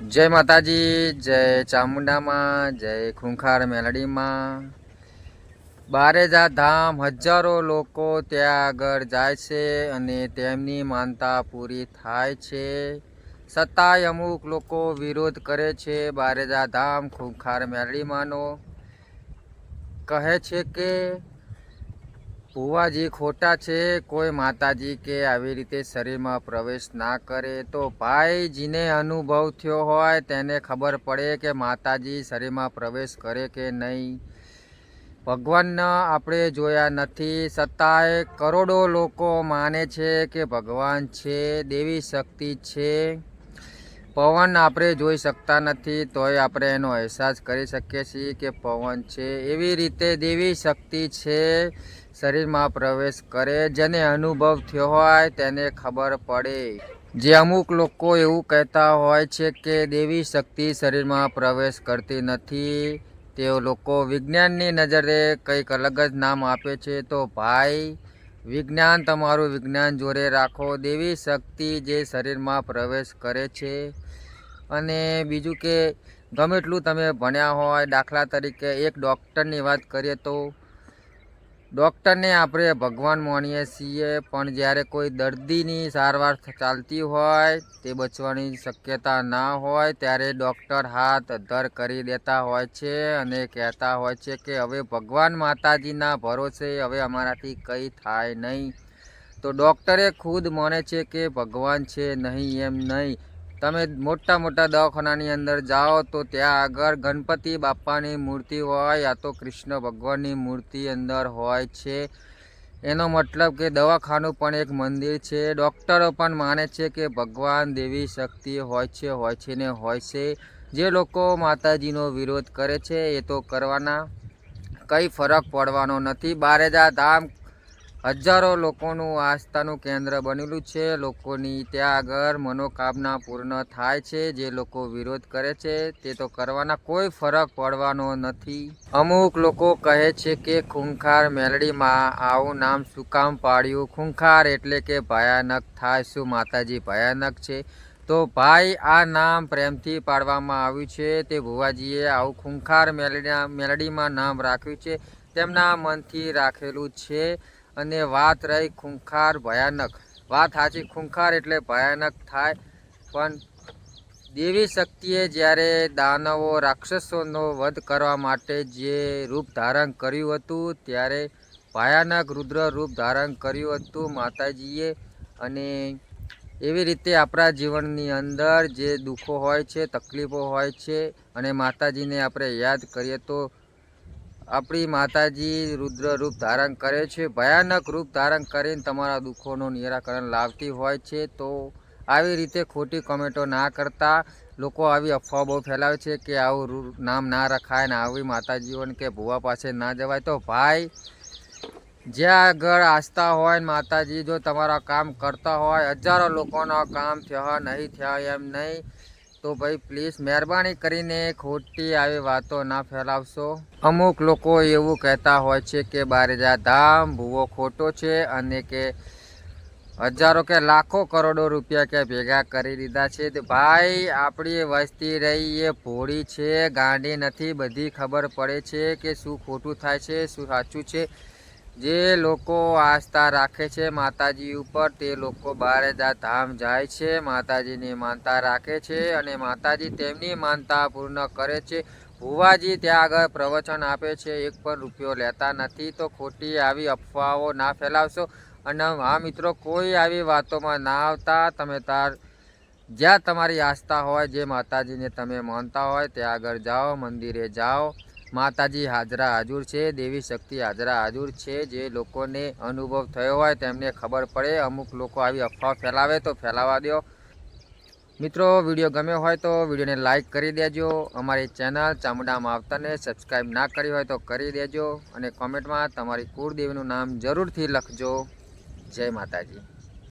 जय माताजी, जय चामुंडा माँ, जय खूंखार मेलडी माँ। बारेजा धाम हजारों लोको त्या आगळ जाय छे अने तेमनी मानता पूरी थाय छे। छतांय अमुक लोको विरोध करे छे। बारेजा धाम खूंखार मेलडी माँनो कहे छे के ભુવાજી ખોટા છે, કોઈ માતાજી કે આવી રીતે શરીરમાં પ્રવેશ ના કરે। તો ભાઈજીને અનુભવ થયો હોય તેને ખબર પડે કે માતાજી શરીરમાં પ્રવેશ કરે કે નહીં। ભગવાનને આપણે જોયા નથી, છતાંય કરોડો લોકો માને છે કે ભગવાન છે, દેવી શક્તિ છે। પવન આપણે જોઈ શકતા નથી તોય આપણે એનો અહેસાસ કરી શકીએ છીએ કે પવન છે। એવી રીતે દેવી શક્તિ છે, શરીરમાં પ્રવેશ કરે। જેને અનુભવ થયો હોય તેને ખબર પડે। જે અમુક લોકો એવું કહેતા હોય છે કે દેવી શક્તિ શરીરમાં પ્રવેશ કરતી નથી, તે લોકો વિજ્ઞાનની નજરે કંઈક અલગ જ નામ આપે છે। તો ભાઈ, વિજ્ઞાન તમારું વિજ્ઞાન જોડે રાખો। દેવી શક્તિ જે શરીરમાં પ્રવેશ કરે છે। અને બીજું કે ગમે એટલું તમે ભણ્યા હોય, દાખલા તરીકે એક ડૉક્ટરની વાત કરીએ તો ડૉક્ટરને આપણે ભગવાન માનીએ છીએ, પણ જ્યારે કોઈ દર્દીની સારવાર ચાલતી હોય, તે બચવાની શક્યતા ના હોય, ત્યારે ડૉક્ટર હાથ અધ્ધર કરી દેતા હોય છે અને કહેતા હોય છે કે હવે ભગવાન માતાજીના ભરોસે હવે અમારાથી કંઈ થાય નહીં। તો ડૉક્ટરે ખુદ માને છે કે ભગવાન છે નહીં એમ નહીં। તમે મોટા મોટા દવાખાનાની અંદર જાઓ તો ત્યાં આગળ ગણપતિ બાપાની મૂર્તિ હોય, યા તો કૃષ્ણ ભગવાનની મૂર્તિ અંદર હોય છે। એનો મતલબ કે દવાખાનું પણ એક મંદિર છે। ડૉક્ટરો પણ માને છે કે ભગવાન દેવી શક્તિ હોય છે ને હોય છે। જે લોકો માતાજીનો વિરોધ કરે છે એ તો કરવાના, કંઈ ફરક પડવાનો નથી। બારેજા ધામ હજારો લોકોનું આસ્થાનું કેન્દ્ર બનેલું છે। લોકોની ત્યાં આગળ મનોકામના પૂર્ણ થાય છે। જે લોકો વિરોધ કરે છે તે તો કરવાના, કોઈ ફરક પડવાનો નથી। અમુક લોકો કહે છે કે ખૂંખાર મેલડીમાં આવું નામ શું કામ પાડ્યું? ખૂંખાર એટલે કે ભયાનક થાય। શું માતાજી ભયાનક છે? તો ભાઈ, આ નામ પ્રેમથી પાડવામાં આવ્યું છે। તે ભુવાજીએ આવું ખૂંખાર મેલડીમાં નામ રાખ્યું છે, તેમના મનથી રાખેલું છે। અને વાત રહી ખૂંખાર ભયાનક, વાત સાચી, ખૂંખાર એટલે ભયાનક થાય, પણ દેવી શક્તિએ જ્યારે દાનવો રાક્ષસોનો વધ કરવા માટે જે રૂપ ધારણ કર્યું હતું, ત્યારે ભયાનક રુદ્ર રૂપ ધારણ કર્યું હતું માતાજીએ। અને એવી રીતે આપણા જીવનની અંદર જે દુઃખો હોય છે, તકલીફો હોય છે, અને માતાજીને આપણે યાદ કરીએ તો આપણી માતાજી રુદ્ર રૂપ ધારણ કરે છે, ભયાનક રૂપ ધારણ કરીને તમારા દુઃખોનું નિરાકરણ લાવતી હોય છે। તો આવી રીતે ખોટી કમેન્ટો ના કરતા। લોકો આવી અફવા બહુ ફેલાવે છે કે આવું નામ ના રખાય ને આવી માતાજીઓને કે ભુવા પાસે ના જવાય। તો ભાઈ, જ્યાં આગળ આસ્થા હોય માતાજી જો તમારા કામ કરતા હોય, હજારો લોકોના કામ થયા નહીં થયા એમ નહીં, તો ભાઈ પ્લીઝ મહેરબાની કરીને ખોટી આવી વાતો ના ફેલાવશો। અમુક લોકો એવું કહેતા હોય છે કે બારેજા ધામ ભૂવો ખોટો છે અને કે હજારો કે લાખો કરોડો રૂપિયા કે ભેગા કરી દીધા છે। તો ભાઈ, આપણી વસ્તી રહી એ ભોળી છે, ગાંડી નથી, બધી ખબર પડે છે કે શું ખોટું થાય છે, શું સાચું છે। જે લોકો આસ્થા રાખે છે માતાજી ઉપર, તે લોકો બારેજા ધામ જાય છે, માતાજીની માનતા રાખે છે અને માતાજી તેમની માનતા પૂર્ણ કરે છે। ભુવાજી ત્યાં આગળ પ્રવચન આપે છે, એક પણ રૂપિયો લેતા નથી। તો ખોટી આવી અફવાઓ ના ફેલાવશો। અને હા મિત્રો, કોઈ આવી વાતોમાં ના આવતા। તમે જ્યાં તમારી આસ્થા હોય, જે માતાજીને તમે માનતા હોય ત્યાં આગળ જાઓ, મંદિરે જાઓ, માતાજી હાજરા હાજર છે, દેવી શક્તિ હાજરા હાજર છે। જે લોકોને અનુભવ થયો હોય તેમને ખબર પડે। અમુક લોકો આવી અફવા ફેલાવે તો ફેલાવા દો। મિત્રો, વિડીયો ગમ્યો હોય તો વિડીયોને લાઇક કરી દેજો। અમારી ચેનલ ચામુંડા માવતરને સબસ્ક્રાઈબ ના કરી હોય તો કરી દેજો। અને કોમેન્ટમાં તમારી કુળદેવીનું નામ જરૂરથી લખજો। જય માતાજી।